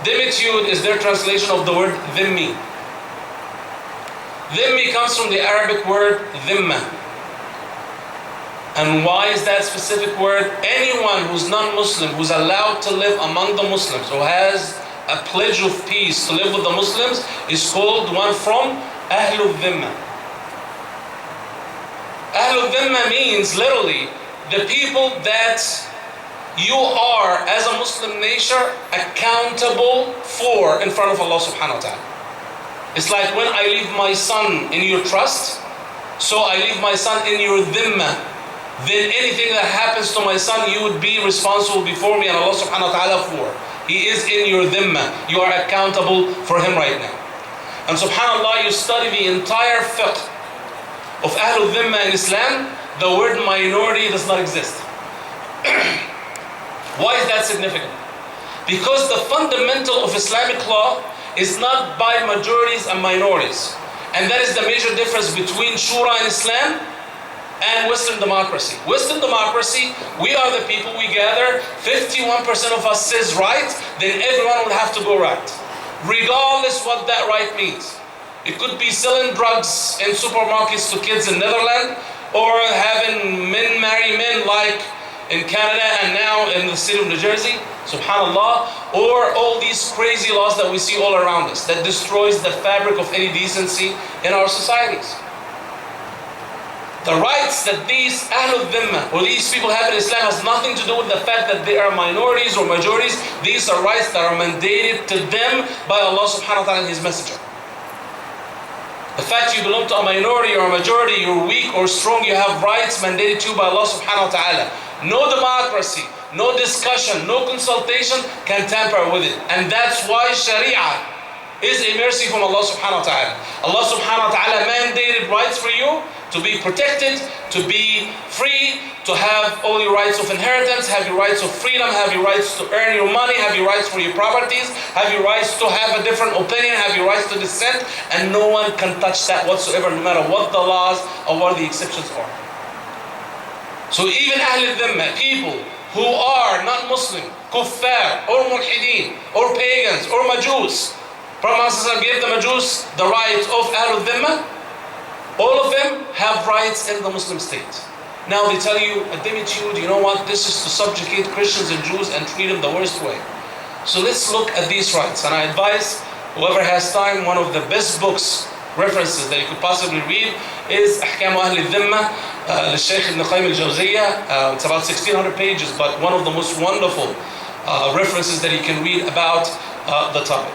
Dhimmitude is their translation of the word dhimmi. Dhimmi comes from the Arabic word dhimma. And why is that specific word? Anyone who's non-Muslim, who's allowed to live among the Muslims, who has a pledge of peace to live with the Muslims, is called one from Ahlul Dhimma. Ahlul Dhimma means literally the people that you are, as a Muslim nation, accountable for in front of Allah subhanahu wa ta'ala. It's like when I leave my son in your trust, so I leave my son in your dhimma, then anything that happens to my son, you would be responsible before me and Allah subhanahu wa ta'ala for. He is in your dhimma. You are accountable for him right now. And subhanAllah, you study the entire fiqh of Ahlul Dhimma in Islam, the word minority does not exist. Why is that significant? Because the fundamental of Islamic law is not by majorities and minorities. And that is the major difference between Shura in Islam and Western democracy. Western democracy, we are the people, we gather, 51% of us says right, then everyone would have to go right. Regardless what that right means. It could be selling drugs in supermarkets to kids in Netherlands, or having men marry men like in Canada and now in the state of New Jersey, subhanallah, or all these crazy laws that we see all around us that destroys the fabric of any decency in our societies. The rights that these Ahlul Dhimma, or these people have in Islam, has nothing to do with the fact that they are minorities or majorities. These are rights that are mandated to them by Allah subhanahu wa ta'ala and His Messenger. The fact you belong to a minority or a majority, you're weak or strong, you have rights mandated to you by Allah subhanahu wa ta'ala. No democracy, no discussion, no consultation can tamper with it. And that's why Sharia is a mercy from Allah subhanahu wa ta'ala. Allah subhanahu wa ta'ala mandated rights for you to be protected, to be free, to have all your rights of inheritance, have your rights of freedom, have your rights to earn your money, have your rights for your properties, have your rights to have a different opinion, have your rights to dissent, and no one can touch that whatsoever, no matter what the laws or what the exceptions are. So even Ahlul Dhimma, people who are not Muslim, kuffar, or mulhideen, or pagans, or majus, Prophet gave the majus the right of Ahlul Dhimma. All of them have rights in the Muslim state. Now they tell you, a Dhimmitude, you know what, this is to subjugate Christians and Jews and treat them the worst way. So let's look at these rights. And I advise whoever has time, one of the best books, references that you could possibly read is Ahkam Ahl al-Dhimma, Shaykh Ibn Qayyim al-Jawziyah. It's about 1600 pages, but one of the most wonderful references that you can read about the topic.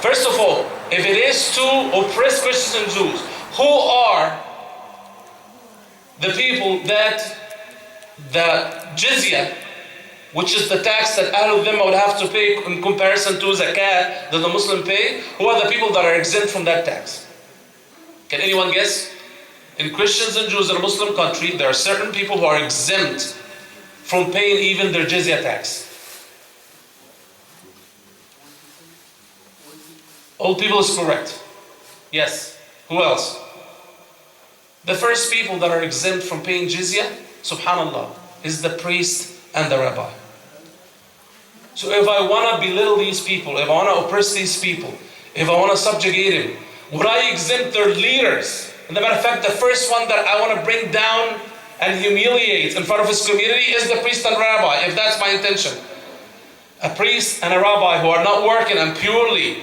First of all, if it is to oppress Christians and Jews, who are the people that the jizya, which is the tax that Ahlul Dhimma would have to pay in comparison to zakat that the Muslim pay, who are the people that are exempt from that tax? Can anyone guess? In Christians and Jews in a Muslim country, there are certain people who are exempt from paying even their jizya tax. All people is correct. Yes. Who else? The first people that are exempt from paying jizya, subhanallah, is the priest and the rabbi. So if I want to belittle these people, if I want to oppress these people, if I want to subjugate them, would I exempt their leaders? As a matter of fact, the first one that I want to bring down and humiliate in front of his community is the priest and rabbi, if that's my intention. A priest and a rabbi who are not working and purely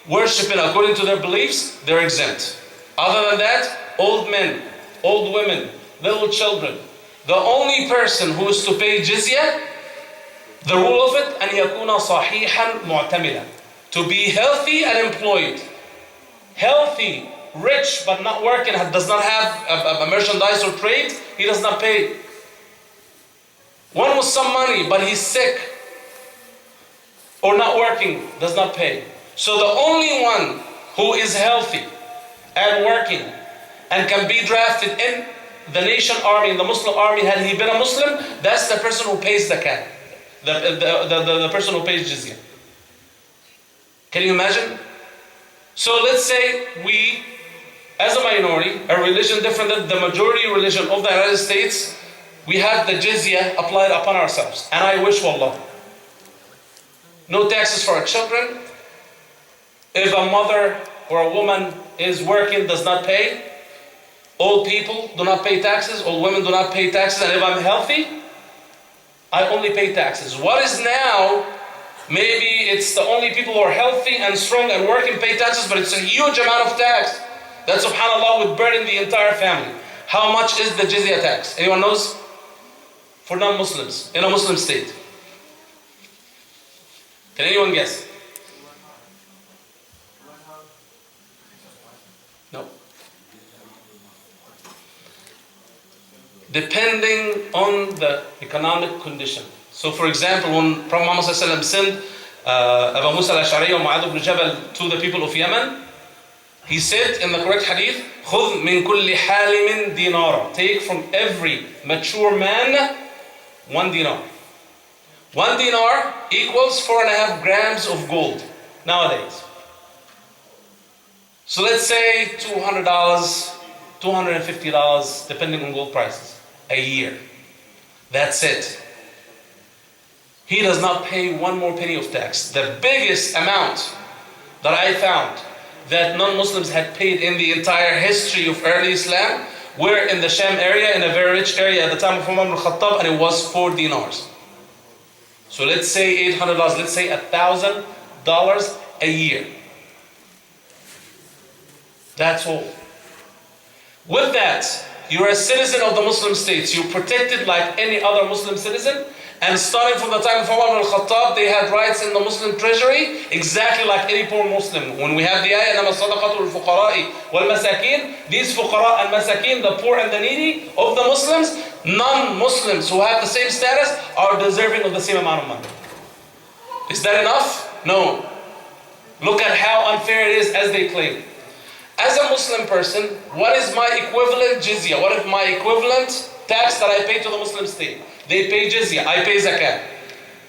worshiping according to their beliefs, they're exempt. Other than that, old men, old women, little children. The only person who is to pay jizya, the rule of it, أن يكون صحيحا معتملا, to be healthy and employed. Healthy, rich but not working, does not have a merchandise or trade, he does not pay. One with some money but he's sick or not working does not pay. So the only one who is healthy and working and can be drafted in the nation army, in the Muslim army, had he been a Muslim, that's the person who pays the zakat, the person who pays jizya. Can you imagine? So let's say we, as a minority, a religion different than the majority religion of the United States, we have the jizya applied upon ourselves. And I wish, wallah, No taxes for our children. If a mother or a woman is working, does not pay. Old people do not pay taxes. Old women do not pay taxes. And if I'm healthy, I only pay taxes. What is now, maybe it's the only people who are healthy and strong and working pay taxes, but it's a huge amount of tax that subhanAllah would burden the entire family. How much is the jizya tax? Anyone knows? For non-Muslims, in a Muslim state. Can anyone guess? No. Depending on the economic condition. So for example, when Prophet Muhammad sent Abu Musa al-Ash'ari and Mu'adh ibn Jabal to the people of Yemen, he said in the correct hadith, خُذْ مِن كُلِّ حَالِمٍ دِينَارًا. Take from every mature man 1 dinar. 1 dinar equals 4.5 grams of gold nowadays. So let's say $200, $250, depending on gold prices, a year. That's it. He does not pay one more penny of tax. The biggest amount that I found that non-Muslims had paid in the entire history of early Islam were in the Sham area, in a very rich area at the time of Umar ibn Khattab, and it was 4 dinars. So let's say $800, let's say $1,000 a year. That's all. With that, you're a citizen of the Muslim states. You're protected like any other Muslim citizen. And starting from the time of Umar ibn Khattab, they had rights in the Muslim treasury exactly like any poor Muslim. When we have the ayah, إِنَّمَا الصَّدَقَةُ لِلْفُقَرَاءِ وَالْمَسَاكِينِ, these fuqara and masakin, the poor and the needy of the Muslims, non-Muslims who have the same status are deserving of the same amount of money. Is that enough? No. Look at how unfair it is as they claim. As a Muslim person, what is my equivalent jizya? What is my equivalent tax that I pay to the Muslim state? They pay jizya, I pay zakah.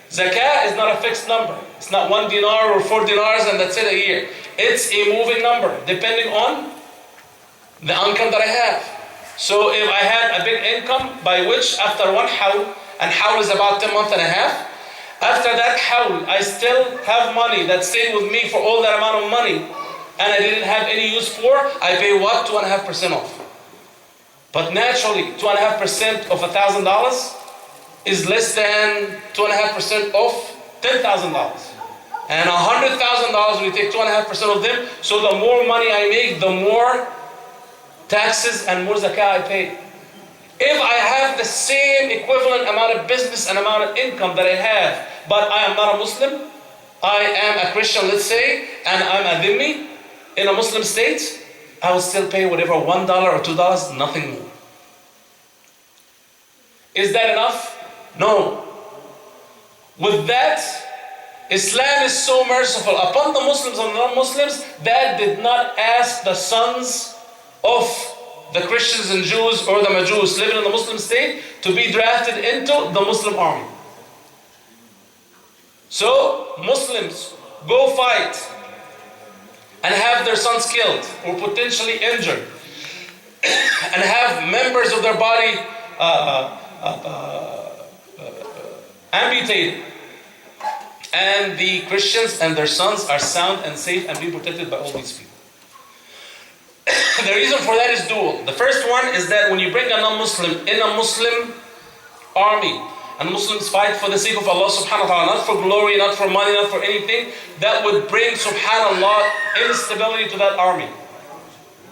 Zakah is not a fixed number. It's not 1 dinar or 4 dinars and that's it a year. It's a moving number depending on the income that I have. So if I had a big income by which after 1 hawl, and hawl is about 10 months and a half, after that hawl I still have money that stayed with me for all that amount of money and I didn't have any use for, I pay what? 2.5% off. But naturally, 2.5% of $1,000 is less than 2.5% of $10,000. And $100,000, we take 2.5% of them. So the more money I make, the more taxes and more zakah I pay. If I have the same equivalent amount of business and amount of income that I have, but I am not a Muslim, I am a Christian, let's say, and I'm a dhimmi in a Muslim state, I will still pay whatever $1 or $2, nothing more. Is that enough? No. With that, Islam is so merciful upon the Muslims and non-Muslims that did not ask the sons of the Christians and Jews or the Majus living in the Muslim state to be drafted into the Muslim army. So Muslims go fight and have their sons killed or potentially injured and have members of their body amputated, and the Christians and their sons are sound and safe and being protected by all these people. The reason for that is dual. The first one is that when you bring a non-Muslim in a Muslim army, and Muslims fight for the sake of Allah subhanahu wa ta'ala, not for glory, not for money, not for anything, that would bring subhanallah instability to that army.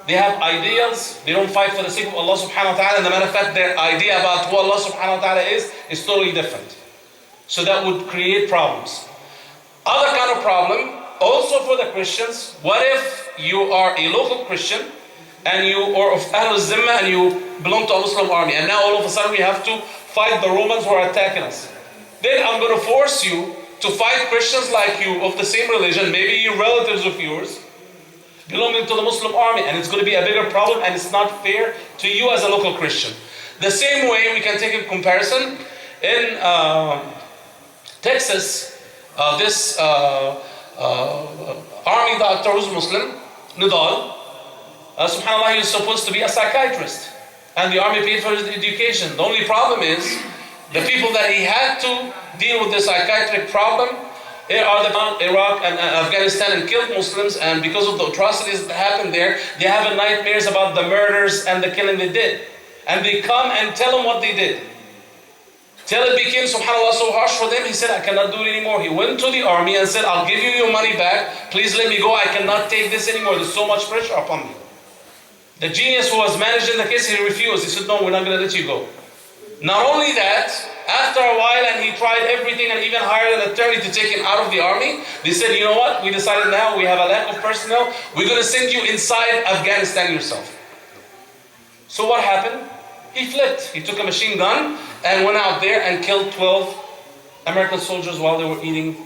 They have ideals, they don't fight for the sake of Allah subhanahu wa ta'ala, and the matter of fact, their idea about who Allah subhanahu wa ta'ala is totally different. So that would create problems. Other kind of problem, also for the Christians, what if you are a local Christian, and you are of Ahlul Zimma, and you belong to a Muslim army, and now all of a sudden we have to fight the Romans who are attacking us. Then I'm going to force you to fight Christians like you, of the same religion, maybe your relatives of yours, belonging to the Muslim army, and it's going to be a bigger problem, and it's not fair to you as a local Christian. The same way we can take a comparison in Texas, this army doctor who's Muslim, Nidal, subhanAllah, he's supposed to be a psychiatrist, and the army paid for his education. The only problem is the people that he had to deal with the psychiatric problem Iraq and Afghanistan and killed Muslims, and because of the atrocities that happened there, they have nightmares about the murders and the killing they did. And they come and tell them what they did. Till it became, subhanAllah, so harsh for them, he said, I cannot do it anymore. He went to the army and said, I'll give you your money back. Please let me go. I cannot take this anymore. There's so much pressure upon me. The genius who was managing the case, he refused. He said, no, we're not going to let you go. Not only that, after a while, and he tried everything and even hired an attorney to take him out of the army, they said, you know what? We decided now we have a lack of personnel. We're going to send you inside Afghanistan yourself. So what happened? He flipped. He took a machine gun and went out there and killed 12 American soldiers while they were eating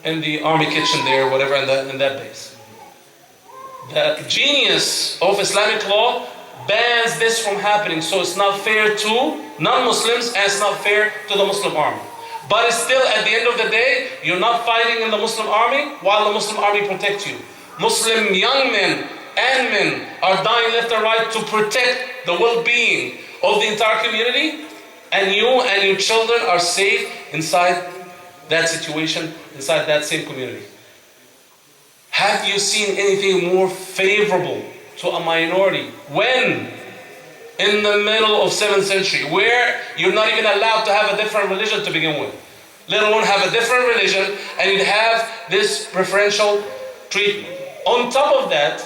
in the army kitchen there, whatever, in that base. The genius of Islamic law bans this from happening, so it's not fair to non-Muslims and it's not fair to the Muslim army. But it's still, at the end of the day, you're not fighting in the Muslim army while the Muslim army protects you. Muslim young men and men are dying left and right to protect the well-being of the entire community, and you and your children are safe inside that situation, inside that same community. Have you seen anything more favorable to a minority when in the middle of 7th century, where you're not even allowed to have a different religion to begin with, let alone have a different religion, and you'd have this preferential treatment? On top of that,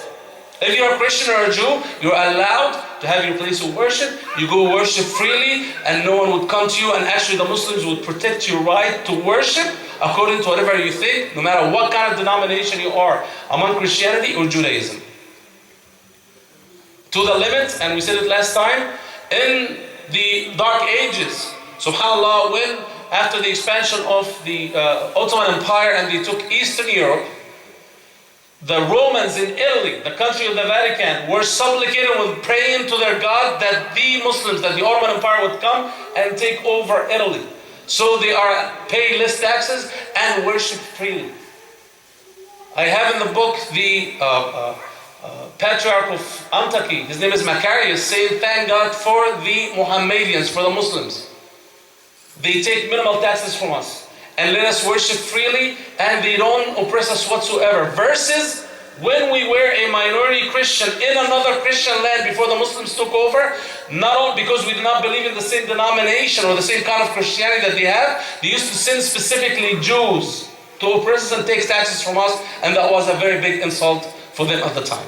if you're a Christian or a Jew, you're allowed to have your place of worship. You go worship freely, and no one would come to you, and actually the Muslims would protect your right to worship according to whatever you think, no matter what kind of denomination you are among Christianity or Judaism. To the limit, and we said it last time, in the Dark Ages, subhanAllah, when after the expansion of the Ottoman Empire and they took Eastern Europe, the Romans in Italy, the country of the Vatican, were supplicating and praying to their God that the Muslims, that the Ottoman Empire would come and take over Italy. So they are pay less taxes and worship freely. I have in the book the Patriarch of Antioch, his name is Macarius, saying, thank God for the Mohammedans, for the Muslims. They take minimal taxes from us and let us worship freely, and they don't oppress us whatsoever. Versus when we were a minority Christian in another Christian land before the Muslims took over, not only because we did not believe in the same denomination or the same kind of Christianity that they have, they used to send specifically Jews to oppress us and take taxes from us, and that was a very big insult for them at the time.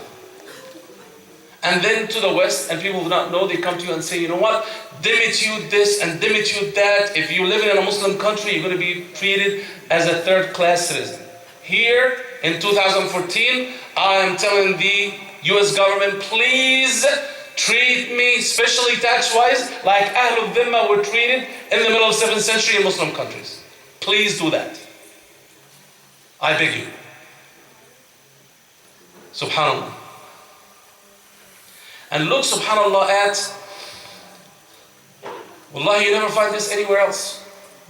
And then to the West, and people do not know, they come to you and say, you know what, Dhimmitude this and Dhimmitude that. If you live in a Muslim country, you're going to be treated as a third-class citizen. Here, in 2014, I am telling the US government, please treat me, especially tax-wise, like Ahlul Dhimma were treated in the middle of 7th century in Muslim countries. Please do that. I beg you. Subhanallah. And look, subhanAllah, at, wallahi, you never find this anywhere else.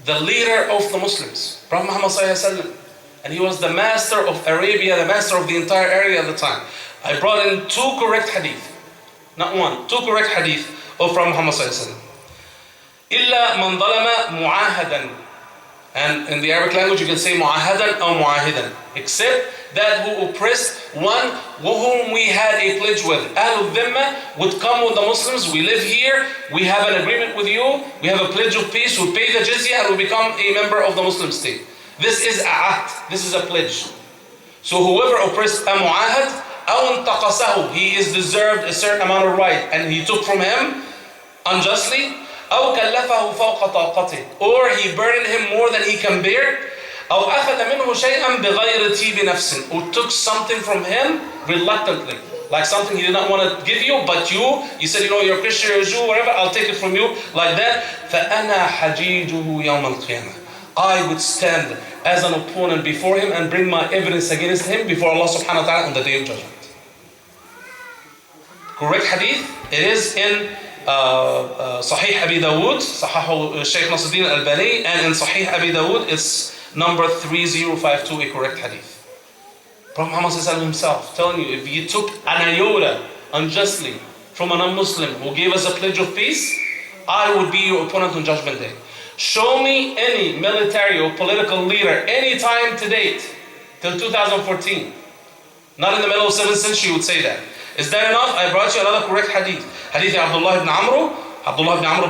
The leader of the Muslims, Prophet Muhammad sallallahu alaihi wasallam, and he was the master of Arabia, the master of the entire area at the time. I brought in 2 correct hadith, not one, 2 correct hadith of Prophet Muhammad sallallahu alaihi wasallam. إِلَّا مَنْ ظَلَمَ مُعَاهَدًا. And in the Arabic language you can say mu'ahadan or mu'ahidan, except that who oppressed one whom we had a pledge with. Ahlul Dhimma would come with the Muslims, we live here, we have an agreement with you, we have a pledge of peace, we pay the jizya and we become a member of the Muslim state. This is a'at, this is a pledge. So whoever oppressed a mu'ahad, أَوْ انْتَقَصَهُ, he is deserved a certain amount of right, and he took from him unjustly, أو كلفه فوق طاقته, or he burdened him more than he can bear, أو أخذ منه شيئا بغير طيب نفس, or took something from him reluctantly, like something he did not want to give you, but you said, you know, you're a Christian, you're a Jew, whatever, I'll take it from you, like that. فأنا حجيجه يوم القيامة, I would stand as an opponent before him and bring my evidence against him before Allah subhanahu wa ta'ala on the day of judgment. Correct hadith? It is in Sahih Abi Dawood, Sahahu Shaykh Nasruddin al-Albani, and in Sahih Abi Dawood it's number 3052, a correct hadith. Prophet Muhammad himself telling you, if you took an iota unjustly from a non-Muslim who gave us a pledge of peace, I would be your opponent on Judgment Day. Show me any military or political leader any time to date, till 2014. Not in the middle of 7th century would say that. Is that enough? I brought you another correct hadith. Hadith Abdullah ibn Amr ibn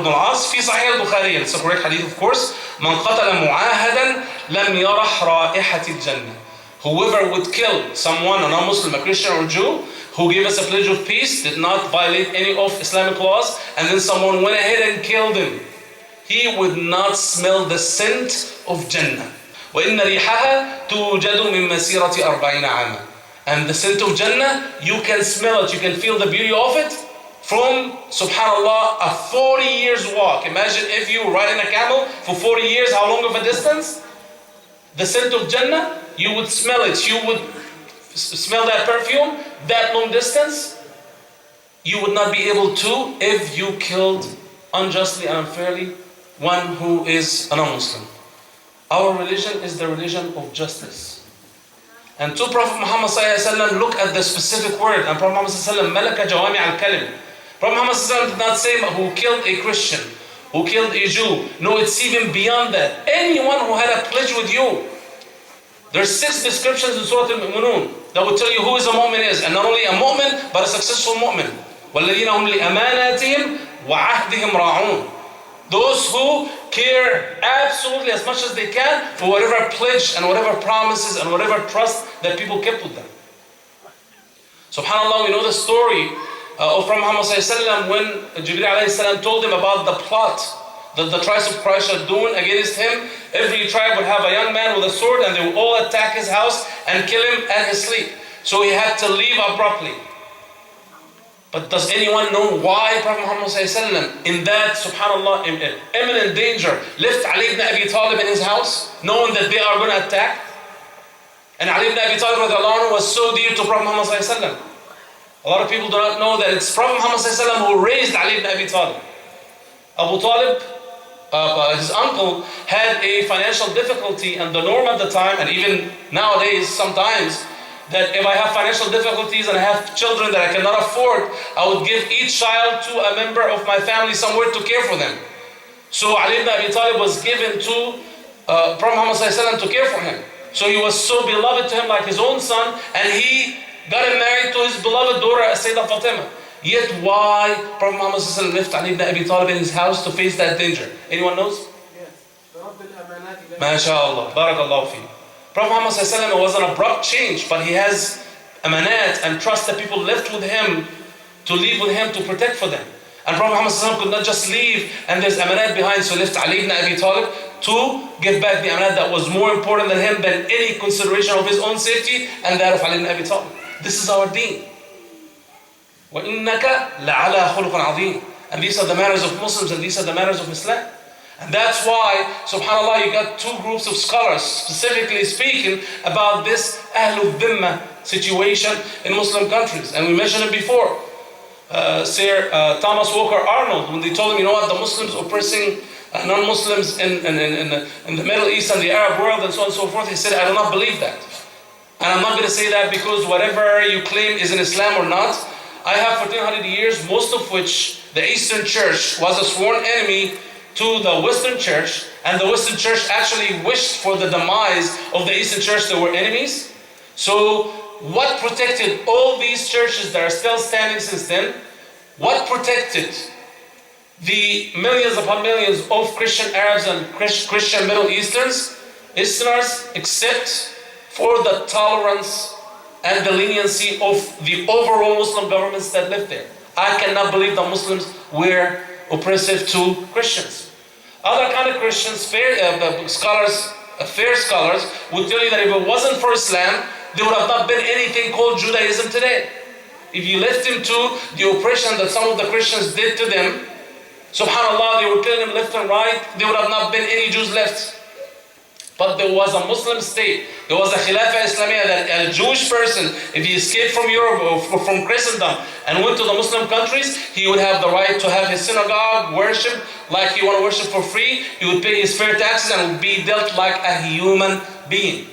al-As في صحيح البخاري. It's a correct hadith, of course. من قتل معاهدا لم يرح رائحة الجنة. Whoever would kill someone, a non-Muslim, a Christian or Jew, who gave us a pledge of peace, did not violate any of Islamic laws, and then someone went ahead and killed him, he would not smell the scent of Jannah. وَإِنَّ رِيحَهَا تُوجَدُ مِن مَسِيرَةِ 40 عَامًا. And the scent of Jannah, you can smell it, you can feel the beauty of it from, subhanAllah, a 40 years walk. Imagine if you ride in a camel for 40 years, how long of a distance? The scent of Jannah, you would smell it, you would smell that perfume, that long distance. You would not be able to if you killed unjustly and unfairly one who is a non-Muslim. Our religion is the religion of justice. And to Prophet Muhammad ﷺ, look at the specific word. And Prophet Muhammad ﷺ, malaka jawami al-kalim. Prophet Muhammad ﷺ did not say who killed a Christian, who killed a Jew. No, it's even beyond that. Anyone who had a pledge with you. There's 6 descriptions in Surah Al-Mu'minun that will tell you who is a mu'min is. And not only a mu'min, but a successful mu'min. وَالَّذِينَ هُمْ لِأَمَانَاتِهِمْ وَعَهْدِهِمْ رَاعُونَ. Those who care absolutely as much as they can for whatever pledge and whatever promises and whatever trust that people kept with them. SubhanAllah, we know the story of Prophet Muhammad ﷺ when Jibreel ﷺ told him about the plot that the tribes of Quraysh are doing against him. Every tribe would have a young man with a sword and they would all attack his house and kill him at his sleep. So he had to leave abruptly. But does anyone know why Prophet Muhammad ﷺ, in that, subhanAllah, imminent danger, left Ali ibn Abi Talib in his house, knowing that they are going to attack? And Ali ibn Abi Talib was so dear to Prophet Muhammad ﷺ. A lot of people do not know that it's Prophet Muhammad ﷺ who raised Ali ibn Abi Talib. Abu Talib, his uncle, had a financial difficulty, and the norm at the time, and even nowadays sometimes, that if I have financial difficulties and I have children that I cannot afford, I would give each child to a member of my family somewhere to care for them. So Ali ibn Abi Talib was given to Prophet Muhammad ﷺ to care for him. So he was so beloved to him like his own son, and he got him married to his beloved daughter, Sayyidah Fatima. Yet why Prophet Muhammad ﷺ left Ali ibn Abi Talib in his house to face that danger? Anyone knows? Yes. MashaAllah. Barakallahu fi. Prophet Muhammad ﷺ was an abrupt change, but he has amanat and trust that people left with him, to live with him, to protect for them. And Prophet Muhammad ﷺ could not just leave and there's amanat behind, so left Ali ibn Abi Talib to give back the amanat that was more important than him, than any consideration of his own safety and that of Ali ibn Abi Talib. This is our deen. وَإِنَّكَ لَعَلَى خُلُقٍ عَظِيمٍ. And these are the manners of Muslims, and these are the manners of Islam. And that's why, subhanAllah, you got 2 groups of scholars specifically speaking about this Ahlul Dhimma situation in Muslim countries. And we mentioned it before. Sir Thomas Walker Arnold, when they told him, you know what, the Muslims oppressing non-Muslims in the Middle East and the Arab world and so on and so forth, he said, I do not believe that. And I'm not going to say that because whatever you claim is in Islam or not, I have 1400 years, most of which the Eastern Church was a sworn enemy to the Western Church, and the Western Church actually wished for the demise of the Eastern Church. They were enemies. So what protected all these churches that are still standing since then? What protected the millions upon millions of Christian Arabs and Christian Middle Easterners, except for the tolerance and the leniency of the overall Muslim governments that lived there? I cannot believe the Muslims were oppressive to Christians. Other kind of Christians, fair scholars, would tell you that if it wasn't for Islam, there would have not been anything called Judaism today. If you left them to the oppression that some of the Christians did to them, subhanAllah, they were killing them left and right, there would have not been any Jews left. But there was a Muslim state, there was a Khilafah Islamiyah, that a Jewish person, if he escaped from Europe or from Christendom and went to the Muslim countries, he would have the right to have his synagogue, worship like he want to worship for free. He would pay his fair taxes and would be dealt like a human being.